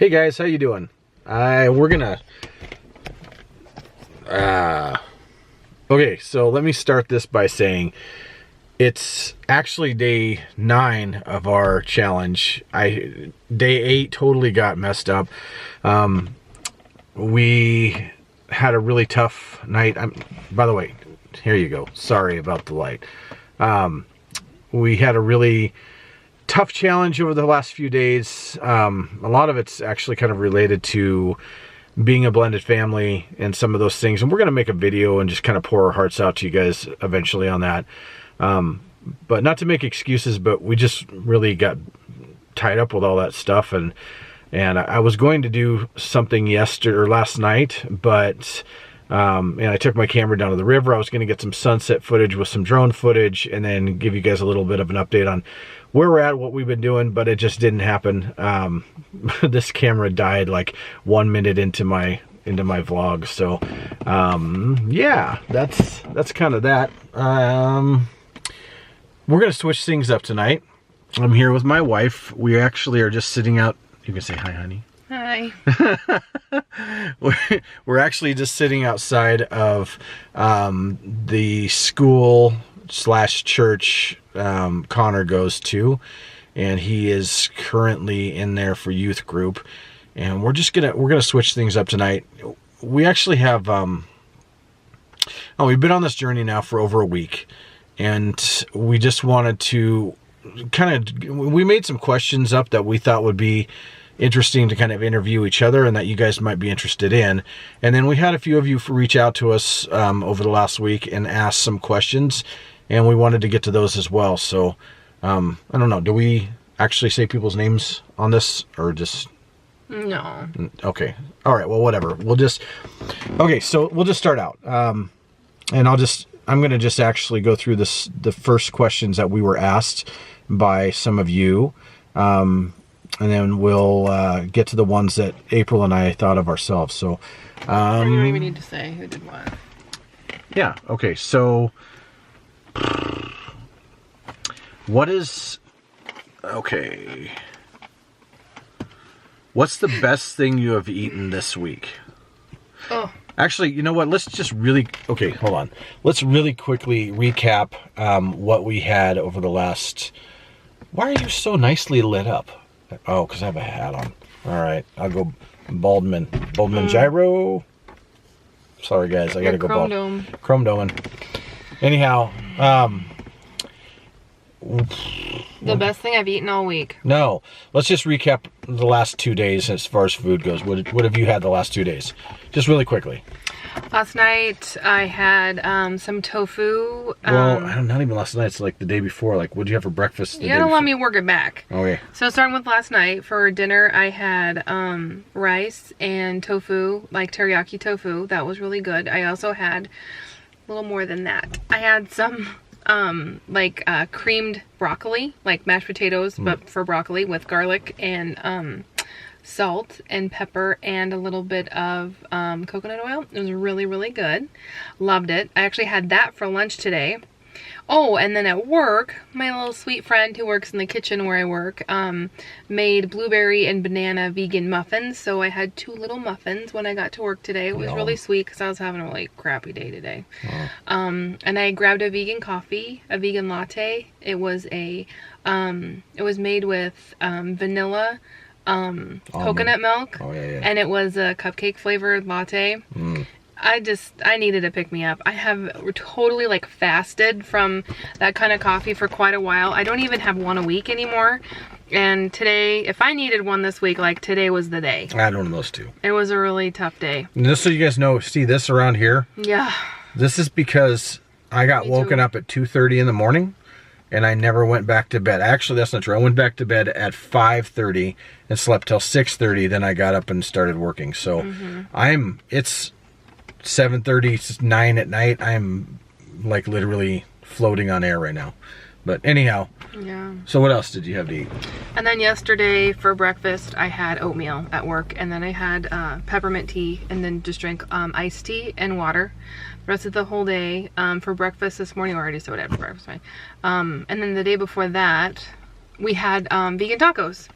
Hey guys, how you doing? We're gonna okay, so let me start this by saying it's actually day 9 of our challenge. Day 8 totally got messed up. We had a really tough night. By the way, here you go. Sorry about the light. We had a really tough challenge over the last few days. A lot of it's actually kind of related to being a blended family and some of those things. And we're going to make a video and just kind of pour our hearts out to you guys eventually on that. But not to make excuses, but we just really got tied up with all that stuff. And I was going to do something last night, but and I took my camera down to the river. I was going to get some sunset footage with some drone footage and then give you guys a little bit of an update on where we're at, what we've been doing, but it just didn't happen. This camera died like 1 minute into my vlog. So yeah, that's kind of that. We're going to switch things up tonight. I'm here with my wife. We actually are just sitting out. You can say hi, honey. Hi. We're actually just sitting outside of the school / church Connor goes to, and he is currently in there for youth group. And we're gonna switch things up tonight. We actually have we've been on this journey now for over a week, and we just wanted to we made some questions up that we thought would be interesting to kind of interview each other and that you guys might be interested in. And then we had a few of you reach out to us over the last week and ask some questions, and we wanted to get to those as well. So I don't know, do we actually say people's names on this or just no? Okay, all right, well, whatever. Okay, so we'll just start out, and I'm gonna just actually go through the first questions that we were asked by some of you, and then we'll get to the ones that April and I thought of ourselves. So you don't even need to say who did what. Yeah, okay, so what's the best thing you have eaten this week? Oh. Actually, you know what? Let's hold on. Let's really quickly recap what we had over the last... Why are you so nicely lit up? Oh, because I have a hat on. All right, I'll go Baldman Gyro. Sorry, guys, I gotta go Chrome Dome. Anyhow, the best thing I've eaten all week. No, let's just recap the last 2 days as far as food goes. What have you had the last 2 days? Just really quickly. Last night I had some tofu. Well, not even last night. It's like the day before. Like, what did you have for breakfast? You gotta let me work it back. Okay. So starting with last night, for dinner I had rice and tofu, like teriyaki tofu. That was really good. I also had a little more than that. I had some creamed broccoli, like mashed potatoes, but for broccoli with garlic and salt and pepper and a little bit of coconut oil. It was really, really good. Loved it. I actually had that for lunch today. Oh, and then at work, my little sweet friend who works in the kitchen where I work made blueberry and banana vegan muffins. So I had 2 little muffins when I got to work today. It was really sweet because I was having a really crappy day today. And I grabbed a vegan coffee, a vegan latte. It was it was made with vanilla, coconut milk, and it was a cupcake flavored latte. I needed to pick me up. I have totally like fasted from that kind of coffee for quite a while. I don't even have one a week anymore. And today, if I needed one this week, like today was the day. I had one of those too. It was a really tough day. And just so you guys know, see this around here? Yeah. This is because I got woken up at 2:30 in the morning and I never went back to bed. Actually, that's not true. I went back to bed at 5:30 and slept till 6:30. Then I got up and started working. So it's 7:30, 9 at night. I'm like literally floating on air right now. But anyhow, yeah. So what else did you have to eat? And then yesterday for breakfast, I had oatmeal at work, and then I had peppermint tea, and then just drank iced tea and water. The rest of the whole day for breakfast this morning, I already said what I had for breakfast. And then the day before that, we had vegan tacos.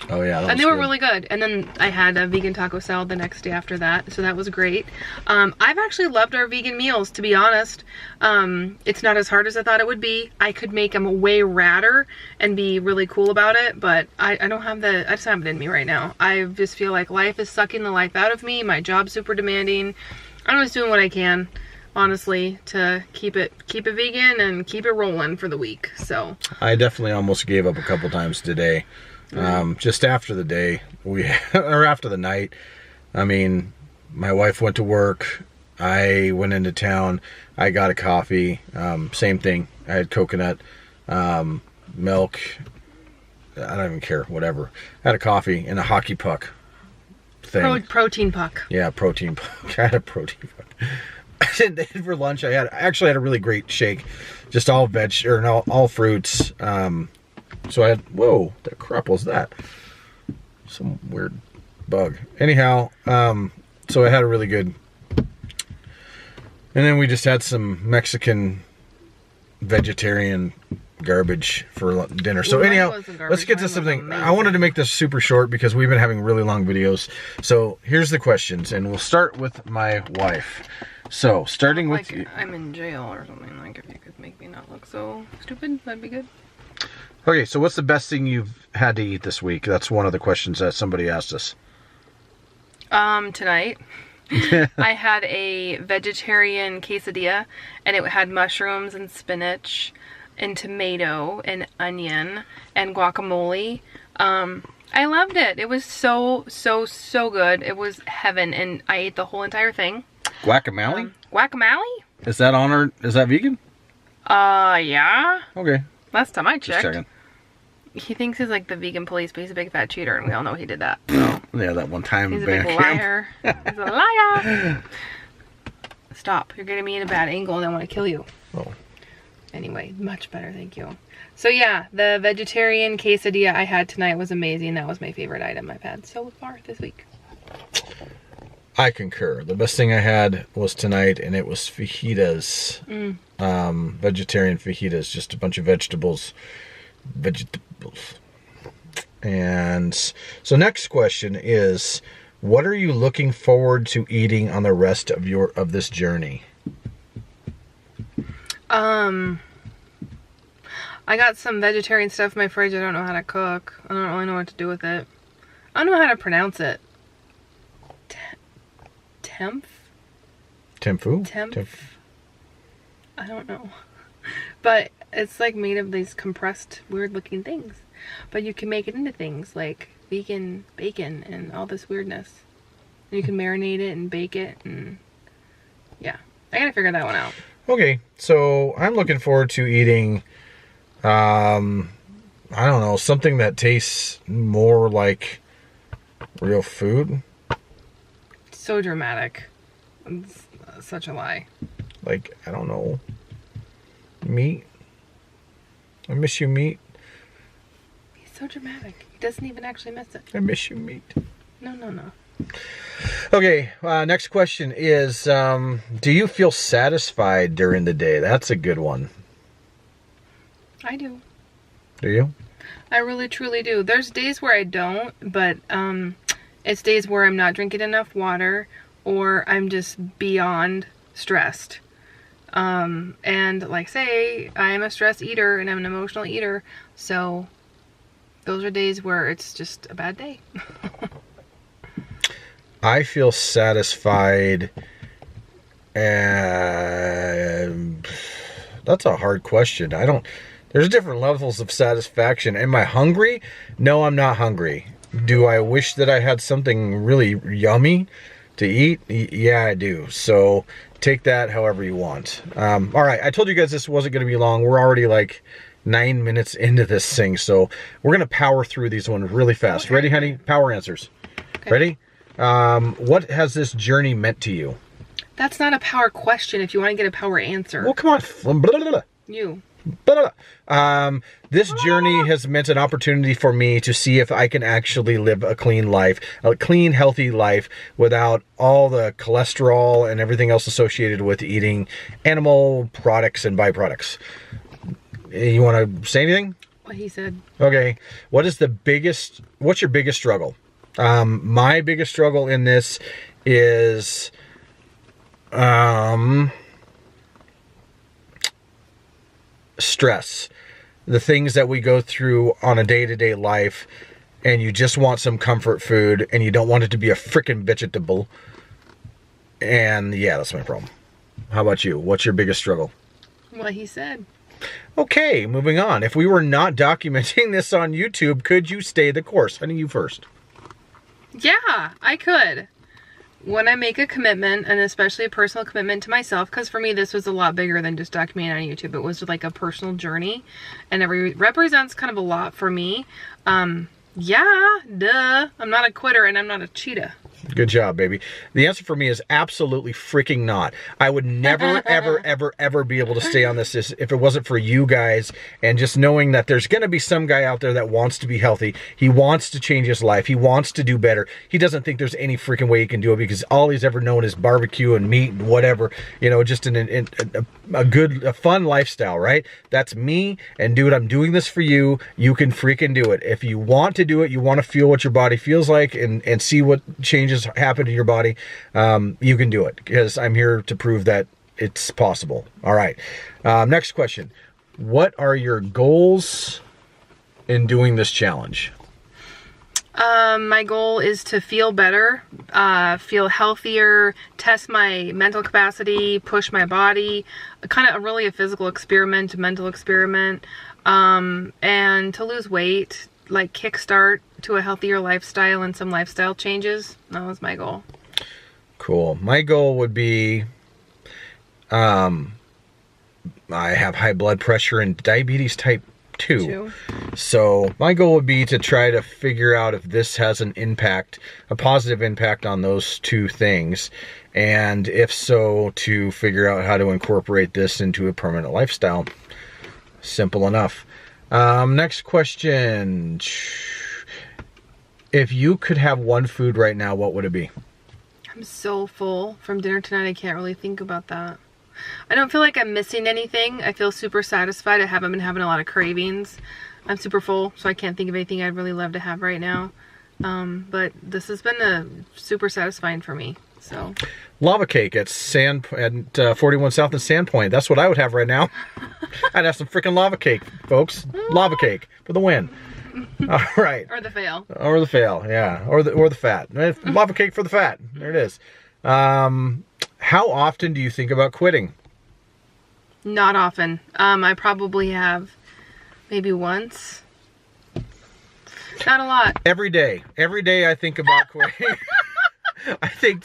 Oh yeah, that and was they were good. really good. And then I had a vegan taco salad the next day after that, so that was great. I've actually loved our vegan meals, to be honest. It's not as hard as I thought it would be. I could make them way radder and be really cool about it, but I don't have I just have it in me right now. I just feel like life is sucking the life out of me. My job's super demanding. I'm just doing what I can, honestly, to keep it vegan and keep it rolling for the week. So I definitely almost gave up a couple times today. Just after the day, or after the night. I mean, my wife went to work. I went into town. I got a coffee. Same thing. I had coconut, milk. I don't even care. Whatever. I had a coffee and a hockey puck thing. Protein puck. Yeah, protein puck. I had a protein puck. And for lunch, I actually had a really great shake, just all veg or no, all fruits. So I had, whoa, the crap was that? Some weird bug. Anyhow, so I had a really good, and then we just had some Mexican vegetarian garbage for dinner. So anyhow, let's get to something. I wanted to make this super short because we've been having really long videos. So here's the questions, and we'll start with my wife. So starting with you. I'm in jail or something. Like, if you could make me not look so stupid, that'd be good. Okay, so what's the best thing you've had to eat this week? That's one of the questions that somebody asked us. Tonight, I had a vegetarian quesadilla, and it had mushrooms and spinach and tomato and onion and guacamole. I loved it. It was so good. It was heaven, and I ate the whole entire thing. Guacamole? Guacamole? Is that vegan? Yeah. Okay. Last time I Just checked. checking. He thinks he's like the vegan police, but he's a big fat cheater, and we all know he did that. So. Yeah, that one time. He's a big liar. He's a liar. Stop. You're getting me in a bad angle, and I want to kill you. Oh. Anyway, much better, thank you. So yeah, the vegetarian quesadilla I had tonight was amazing. That was my favorite item I've had so far this week. I concur. The best thing I had was tonight, and it was fajitas. Vegetarian fajitas, just a bunch of vegetables. And so next question is, what are you looking forward to eating on the rest of this journey? I got some vegetarian stuff in my fridge. I don't know how to cook. I don't really know what to do with it. I don't know how to pronounce it. Temph? I don't know. But it's like made of these compressed, weird looking things. But you can make it into things like vegan bacon and all this weirdness. And you can marinate it and bake it, and yeah. I gotta figure that one out. Okay, so I'm looking forward to eating, I don't know, something that tastes more like real food. So dramatic. It's such a lie. Like, I don't know, meat. I miss you, meat. He's so dramatic. He doesn't even actually miss it. I miss you, meat. No. Okay, next question is, do you feel satisfied during the day? That's a good one. I do. Do you? I really truly do. There's days where I don't, but it's days where I'm not drinking enough water or I'm just beyond stressed. And like say, I am a stress eater and I'm an emotional eater, so those are days where it's just a bad day. I feel satisfied, and that's a hard question. There's different levels of satisfaction. Am I hungry? No, I'm not hungry. Do I wish that I had something really yummy to eat? Yeah, I do. So take that however you want. All right, I told you guys this wasn't going to be long. We're already like 9 minutes into this thing, so we're going to power through these ones really fast. Okay. Ready, honey? Power answers. Okay. Ready? What has this journey meant to you? That's not a power question if you want to get a power answer. Well, come on. Blah, blah, blah. You. Blah, blah. This journey has meant an opportunity for me to see if I can actually live a clean life, a clean, healthy life without all the cholesterol and everything else associated with eating animal products and byproducts. You want to say anything? What he said. Okay. What's your biggest struggle? My biggest struggle in this is stress. The things that we go through on a day-to-day life, and you just want some comfort food, and you don't want it to be a freaking vegetable. And yeah, that's my problem. How about you? What's your biggest struggle? What he said. Okay, moving on. If we were not documenting this on YouTube, could you stay the course? Honey, you first. Yeah, I could. When I make a commitment, and especially a personal commitment to myself, because for me this was a lot bigger than just documenting on YouTube. It was like a personal journey, and it represents kind of a lot for me. Yeah, duh. I'm not a quitter, and I'm not a cheetah. Good job, baby. The answer for me is absolutely freaking not. I would never, ever, ever, ever be able to stay on this if it wasn't for you guys, and just knowing that there's going to be some guy out there that wants to be healthy. He wants to change his life. He wants to do better. He doesn't think there's any freaking way he can do it, because all he's ever known is barbecue and meat and whatever, you know, just a fun lifestyle, right? That's me, and dude, I'm doing this for you. You can freaking do it. If you want to do it, you want to feel what your body feels like, and see what changes happen to your body, you can do it, because I'm here to prove that it's possible. All right. Next question. What are your goals in doing this challenge? My goal is to feel better, feel healthier, test my mental capacity, push my body, kind of really a physical experiment, a mental experiment, and to lose weight, like kickstart to a healthier lifestyle and some lifestyle changes. That was my goal. Cool. My goal would be, I have high blood pressure and diabetes type 2. So my goal would be to try to figure out if this has an impact, a positive impact on those two things. And if so, to figure out how to incorporate this into a permanent lifestyle. Simple enough. Next question. If you could have one food right now, what would it be? I'm so full from dinner tonight, I can't really think about that. I don't feel like I'm missing anything. I feel super satisfied. I haven't been having a lot of cravings. I'm super full, so I can't think of anything I'd really love to have right now. But this has been super satisfying for me. So lava cake at 41 South and Sandpoint. That's what I would have right now. I'd have some freaking lava cake, folks. Lava cake for the win. All right. Or the fail. Or the fail, yeah. Or the fat. Lava cake for the fat. There it is. How often do you think about quitting? Not often. I probably have maybe once. Not a lot. Every day. Every day I think about quitting. I think,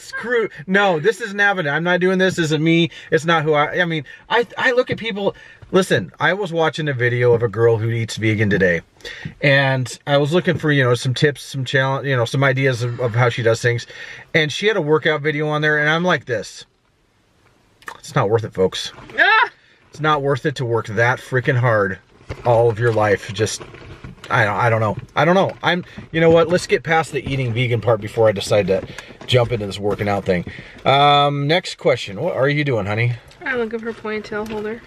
no, this isn't happening. I'm not doing this. This isn't me. It's not who I mean, I look at people. Listen, I was watching a video of a girl who eats vegan today, and I was looking for, some tips, some challenge, some ideas of how she does things. And she had a workout video on there, and I'm like this. It's not worth it, folks. Ah! It's not worth it to work that freaking hard all of your life. Just, I don't know. You know what? Let's get past the eating vegan part before I decide to jump into this working out thing. Next question. What are you doing, honey? I'm looking for a ponytail holder.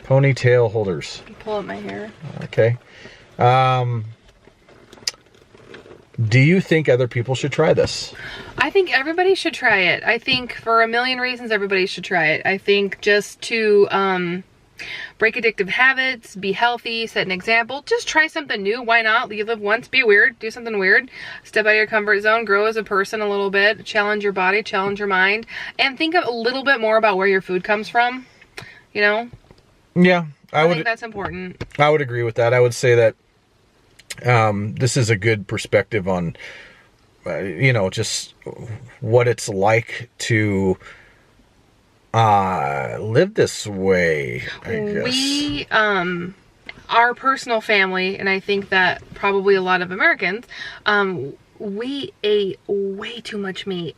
Ponytail holders. Pull up my hair. Okay. Do you think other people should try this? I think everybody should try it. I think for a million reasons, everybody should try it. I think just to break addictive habits, be healthy, set an example. Just try something new. Why not? You live once, be weird, do something weird. Step out of your comfort zone, grow as a person a little bit, challenge your body, challenge your mind, and think a little bit more about where your food comes from, Yeah. I think that's important. I would agree with that. I would say that this is a good perspective on, just what it's like to live this way, I guess. We, our personal family, and I think that probably a lot of Americans, we ate way too much meat.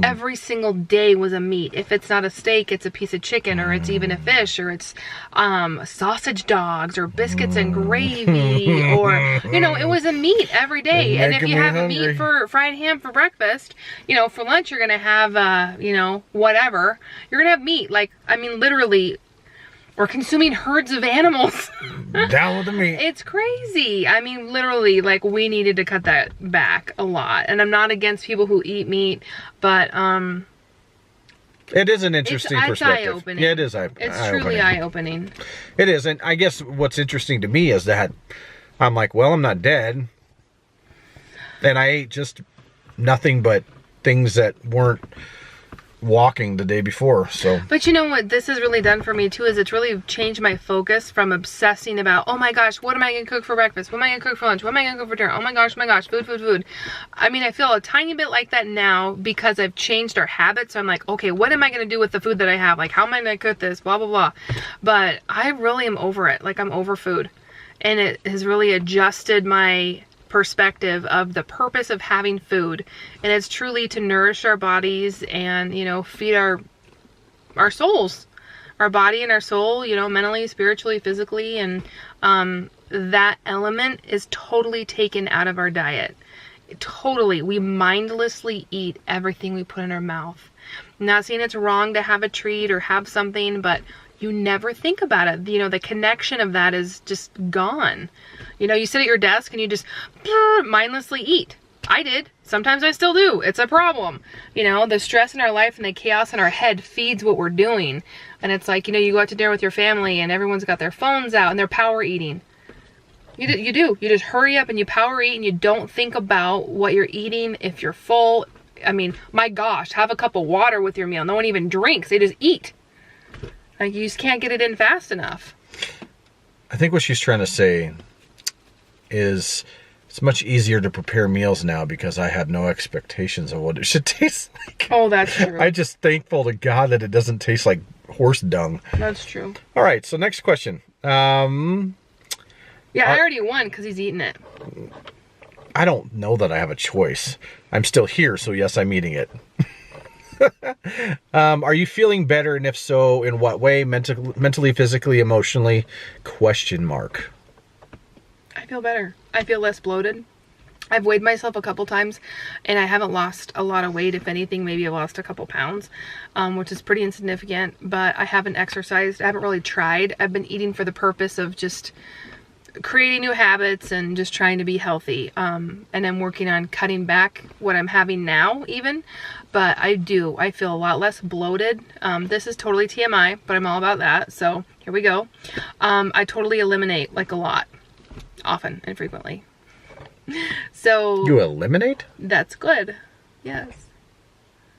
Every single day was a meat. If it's not a steak, it's a piece of chicken, or it's even a fish, or it's sausage dogs, or biscuits and gravy, or, it was a meat every day. And if you have a meat for fried ham for breakfast, for lunch you're going to have, whatever. You're going to have meat. Literally, We're consuming herds of animals. Down with the meat. It's crazy. I mean, literally, like, we needed to cut that back a lot. And I'm not against people who eat meat, but it is an interesting perspective. eye-opening. Yeah, it is It's truly eye-opening. It is, and I guess what's interesting to me is that I'm like, well, I'm not dead, and I ate just nothing but things that weren't walking the day before. So, but you know what this has really done for me too is it's really changed my focus from obsessing about, oh my gosh, what am I gonna cook for breakfast, what am I gonna cook for lunch, what am I gonna cook for dinner, oh my gosh, food. I mean, I feel a tiny bit like that now because I've changed our habits. So I'm like, okay, what am I gonna do with the food that I have? Like, how am I gonna cook this, blah blah blah. But I really am over it. Like, I'm over food, and it has really adjusted my perspective of the purpose of having food, and it's truly to nourish our bodies and, you know, feed our souls, our body and our soul, you know, mentally, spiritually, physically, and that element is totally taken out of our diet. Totally. We mindlessly eat everything we put in our mouth. I'm not saying it's wrong to have a treat or have something, but you never think about it. You know, the connection of that is just gone. You know, you sit at your desk and you just mindlessly eat. I did. Sometimes I still do. It's a problem. You know, the stress in our life and the chaos in our head feeds what we're doing. And it's like, you know, you go out to dinner with your family and everyone's got their phones out and they're power eating. You do. You just hurry up and you power eat and you don't think about what you're eating if you're full. I mean, my gosh, have a cup of water with your meal. No one even drinks. They just eat. Like, you just can't get it in fast enough. I think what she's trying to say is it's much easier to prepare meals now because I have no expectations of what it should taste like. Oh, that's true. I'm just thankful to God that it doesn't taste like horse dung. That's true. All right, so next question. Yeah, I already won because he's eating it. I don't know that I have a choice. I'm still here, so yes, I'm eating it. Are you feeling better, and if so, in what way? Mentally, physically, emotionally? Question mark. I feel better. I feel less bloated. I've weighed myself a couple times and I haven't lost a lot of weight. If anything, maybe I've lost a couple pounds, which is pretty insignificant, but I haven't exercised. I haven't really tried. I've been eating for the purpose of just creating new habits and just trying to be healthy. And I'm working on cutting back what I'm having now even, but I feel a lot less bloated. This is totally TMI, but I'm all about that. So here we go. I totally eliminate like a lot, often and frequently. So you eliminate? That's good. Yes.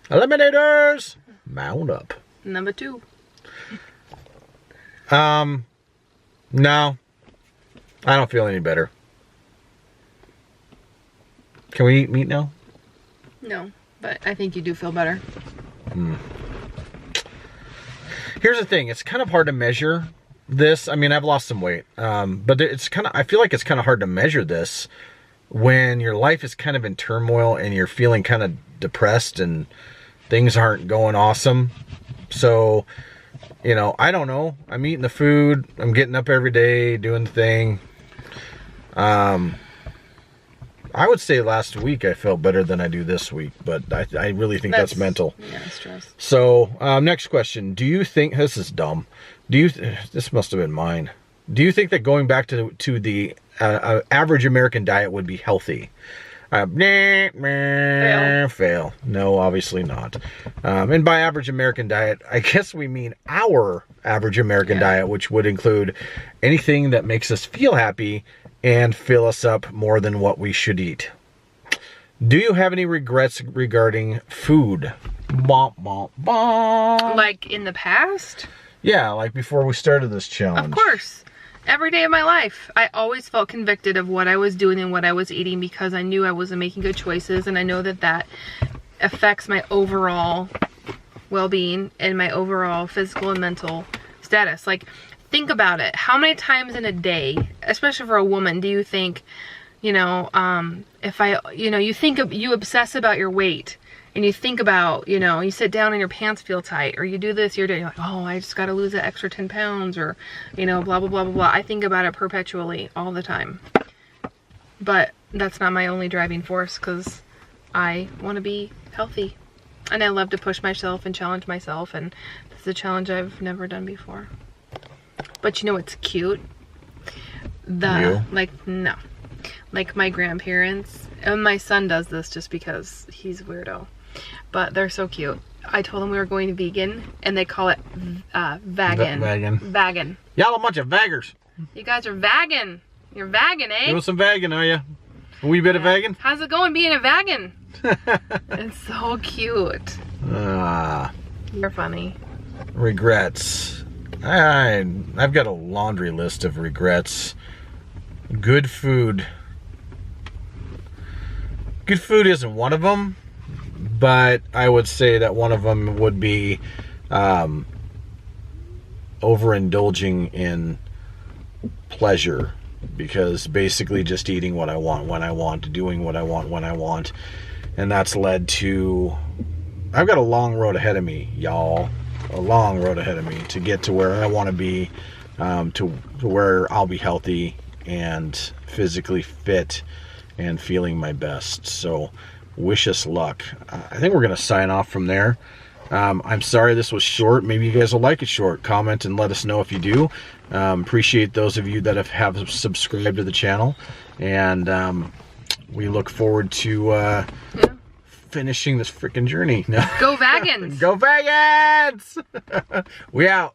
Eliminators, mount up. Number 2. No. I don't feel any better. Can we eat meat now? No, but I think you do feel better. Here's the thing. It's kind of hard to measure this. I mean, I've lost some weight. But I feel like it's kind of hard to measure this when your life is kind of in turmoil and you're feeling kind of depressed and things aren't going awesome. So, you know, I don't know. I'm eating the food. I'm getting up every day, doing the thing. I would say last week I felt better than I do this week, but I really think that's mental. Yeah, stress. So, next question. Do you think, this is dumb. This must have been mine. Do you think that going back to the average American diet would be healthy? Fail. No, obviously not. And by average American diet, I guess we mean our average American diet, which would include anything that makes us feel happy and fill us up more than what we should eat. Do you have any regrets regarding food? Bah, bah, bah. Like in the past? Yeah, like before we started this challenge. Of course. Every day of my life, I always felt convicted of what I was doing and what I was eating because I knew I wasn't making good choices, and I know that affects my overall well-being and my overall physical and mental status. Like, think about it. How many times in a day, especially for a woman, do you think, you obsess about your weight? And you think about, you sit down and your pants feel tight, or you do this, you're like, oh, I just got to lose that extra 10 pounds, or, blah, blah, blah, blah, blah. I think about it perpetually all the time. But that's not my only driving force, because I want to be healthy. And I love to push myself and challenge myself, and this is a challenge I've never done before. But you know what's cute? No. Like my grandparents, and my son does this just because he's a weirdo. But they're so cute. I told them we were going to vegan, and they call it vaggin. Vaggin. Y'all a bunch of vaggers. You guys are vaggin. You're vaggin, eh? Doing some vagging, are you? A wee bit of vagging? How's it going being a vaggin? It's so cute. You're funny. Regrets. I've got a laundry list of regrets. Good food. Good food isn't one of them, but I would say that one of them would be overindulging in pleasure, because basically just eating what I want when I want, doing what I want when I want, and that's led to, I've got a long road ahead of me, y'all. A long road ahead of me to get to where I want to be, to where I'll be healthy and physically fit and feeling my best. So wish us luck. I think we're going to sign off from there. I'm sorry this was short. Maybe you guys will like it short. Comment and let us know if you do. Appreciate those of you that have subscribed to the channel. And we look forward to finishing this freaking journey. Go Vagans! Go Vagans! We out.